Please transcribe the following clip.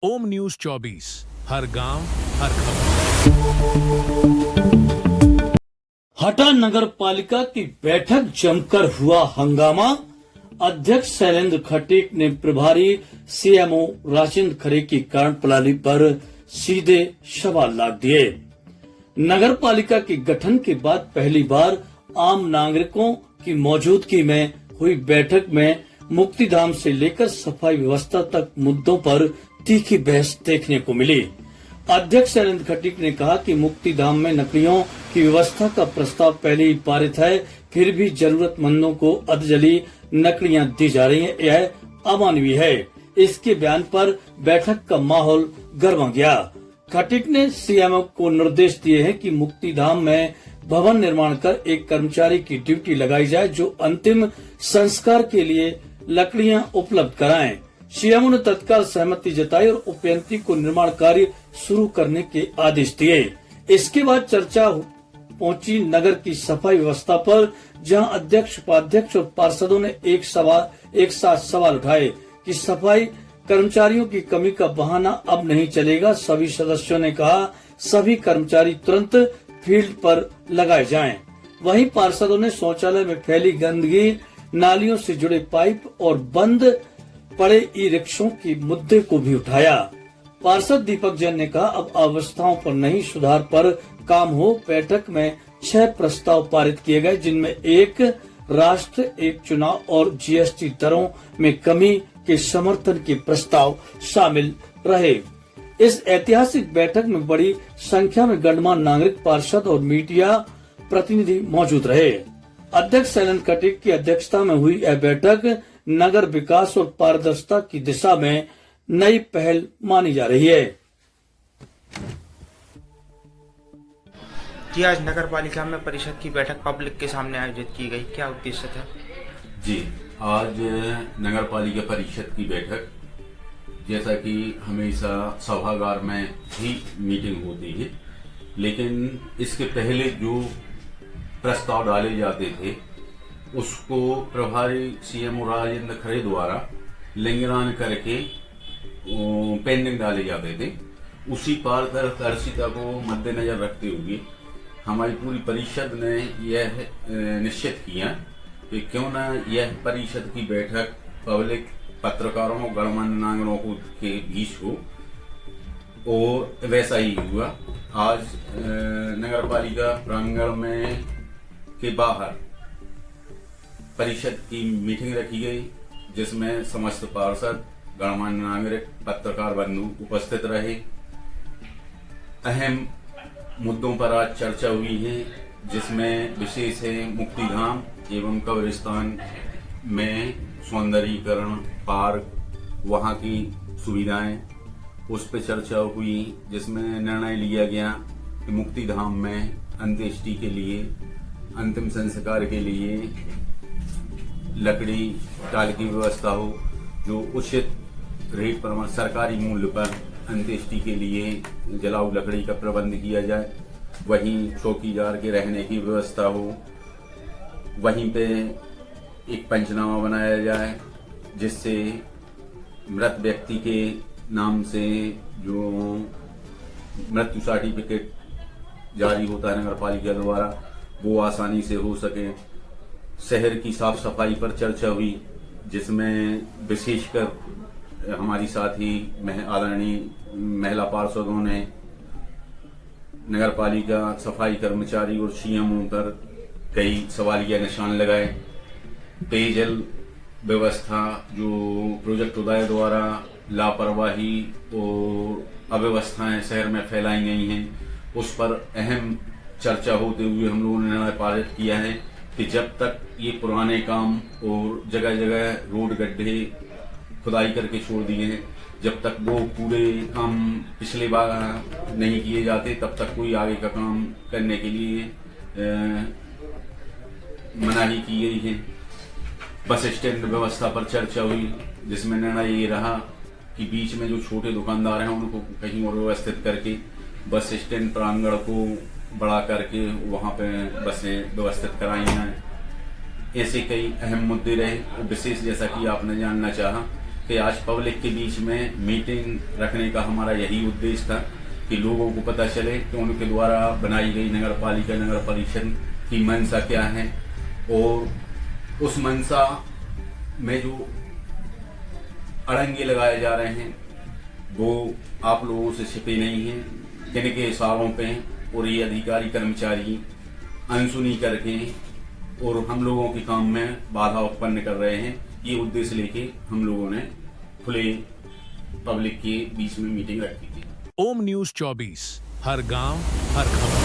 ओम news 24 हर गांव हर खबर। हटा नगर पालिका की बैठक जमकर हुआ हंगामा। अध्यक्ष शैलेंद्र खटीक ने प्रभारी सीएमओ राजेंद्र खरे की कार्यप्रणाली पर सीधे सवाल लाद दिए। नगर पालिका के गठन के बाद पहली बार आम नागरिकों की मौजूदगी में हुई बैठक में मुक्तिधाम से लेकर सफाई व्यवस्था तक मुद्दों पर तीखी बहस देखने को मिली। अध्यक्ष शैलेंद्र खटीक ने कहा कि मुक्तिधाम में लकड़ियों की व्यवस्था का प्रस्ताव पहले ही पारित है, फिर भी जरूरतमंदों को अधजली लकड़ियां दी जा रही हैं, यह अमानवीय है। इसके बयान पर बैठक का माहौल गर्मा गया। खटीक ने सीएमओ को निर्देश दिए हैं कि मुक्तिधाम में भवन निर्माण कर एक कर्मचारी की ड्यूटी लगाई जाए जो अंतिम संस्कार के लिए लकड़ियां उपलब्ध कराएं। सीएमओ ने तत्काल सहमति जताई और उपयंत्री को निर्माण कार्य शुरू करने के आदेश दिए। इसके बाद चर्चा पहुंची नगर की सफाई व्यवस्था पर, जहां अध्यक्ष, उपाध्यक्ष और पार्षदों ने एक साथ सवाल उठाए कि सफाई कर्मचारियों की कमी का बहाना अब नहीं चलेगा। सभी सदस्यों ने कहा सभी कर्मचारी तुरंत फील्ड पर लगाए जाएं। वहीं पार्षदों ने शौचालय में फैली गंदगी, नालियों से जुड़े पाइप और बंद पड़े ई रिक्शों के मुद्दे को भी उठाया। पार्षद दीपक जैन ने कहा अब अवस्थाओं पर नहीं सुधार पर काम हो। बैठक में 6 प्रस्ताव पारित किए गए, जिनमें एक राष्ट्र एक चुनाव और जीएसटी दरों में कमी के समर्थन के प्रस्ताव शामिल रहे। इस ऐतिहासिक बैठक में बड़ी संख्या में गणमान्य नागरिक, पार्षद और मीडिया प्रतिनिधि मौजूद रहे। अध्यक्ष शैलेंद्र खटीक की अध्यक्षता में हुई यह बैठक नगर विकास और पारदर्शिता की दिशा में नई पहल मानी जा रही है। जी, आज नगर पालिका में परिषद की बैठक पब्लिक के सामने आयोजित की गई, क्या उद्देश्य था? जी, आज नगर पालिका परिषद की बैठक, जैसा कि हमेशा सभागार में ही मीटिंग होती है, लेकिन इसके पहले जो प्रस्ताव डाले जाते थे उसको प्रभारी सीएमओ राजेंद्र खरे द्वारा लिंगरान करके पेंडिंग डाले जाते थे। उसी पारदर्शिता को मद्देनजर रखते हुए हमारी पूरी परिषद ने यह निश्चित किया कि क्यों न यह परिषद की बैठक पब्लिक, पत्रकारों और गणमान्य नागरिकों के बीच हो, और वैसा ही हुआ। आज नगर पालिका प्रांगण में के बाहर परिषद की मीटिंग रखी गई, जिसमें समस्त पार्षद, गणमान्य नागरिक, पत्रकार बंधु उपस्थित रहे। अहम मुद्दों पर आज चर्चा हुई है, जिसमें विशेष है मुक्तिधाम एवं कब्रिस्तान में सौंदर्यीकरण, पार्क, वहां की सुविधाएं, उस पर चर्चा हुई, जिसमें निर्णय लिया गया कि मुक्तिधाम में अंत्येष्टि के लिए, अंतिम संस्कार के लिए लकड़ी टाल की व्यवस्था हो, जो उचित रेट पर सरकारी मूल्य पर अंत्येष्टि के लिए जलाऊ लकड़ी का प्रबंध किया जाए। वहीं चौकीदार के रहने की व्यवस्था हो, वहीं पे एक पंचनामा बनाया जाए, जिससे मृत व्यक्ति के नाम से जो मृत्यु सर्टिफिकेट जारी होता है नगर पालिका द्वारा, वो आसानी से हो सके। शहर की साफ सफाई पर चर्चा हुई, जिसमें विशेषकर हमारी साथी आदरणीय महिला पार्षदों ने नगर पालिका सफाई कर्मचारी और सीएमओ पर कई सवालिया निशान लगाए। पेयजल व्यवस्था जो प्रोजेक्ट उदय द्वारा लापरवाही और अव्यवस्थाएं शहर में फैलाई गई हैं, उस पर अहम चर्चा होते हुए हम लोगों ने निर्णय पारित किया है कि जब तक ये पुराने काम और जगह जगह रोड गड्ढे खुदाई करके छोड़ दिए हैं, जब तक वो पूरे काम पिछले बार नहीं किए जाते, तब तक कोई आगे का काम करने के लिए मनाही की गई है। बस स्टैंड व्यवस्था पर चर्चा हुई, जिसमें निर्णय ये रहा कि बीच में जो छोटे दुकानदार हैं उनको कहीं और व्यवस्थित करके बस स्टैंड प्रांगण को बड़ा करके वहाँ पे बसें व्यवस्थित कराई हैं। ऐसे कई अहम मुद्दे रहे। विशेष जैसा कि आपने जानना चाहा कि आज पब्लिक के बीच में मीटिंग रखने का हमारा यही उद्देश्य था कि लोगों को पता चले कि उनके द्वारा बनाई गई नगर पालिका नगर परिषद की मंशा क्या है और उस मंशा में जो अड़ंगे लगाए जा रहे हैं वो आप लोगों से छिपे नहीं हैं, किनके इशारों पे और ये अधिकारी कर्मचारी अनसुनी करके और हम लोगों के काम में बाधा उत्पन्न कर रहे हैं। ये उद्देश्य लेके हम लोगों ने खुले पब्लिक के बीच में मीटिंग रखी थी। ओम न्यूज 24, हर गांव हर खबर।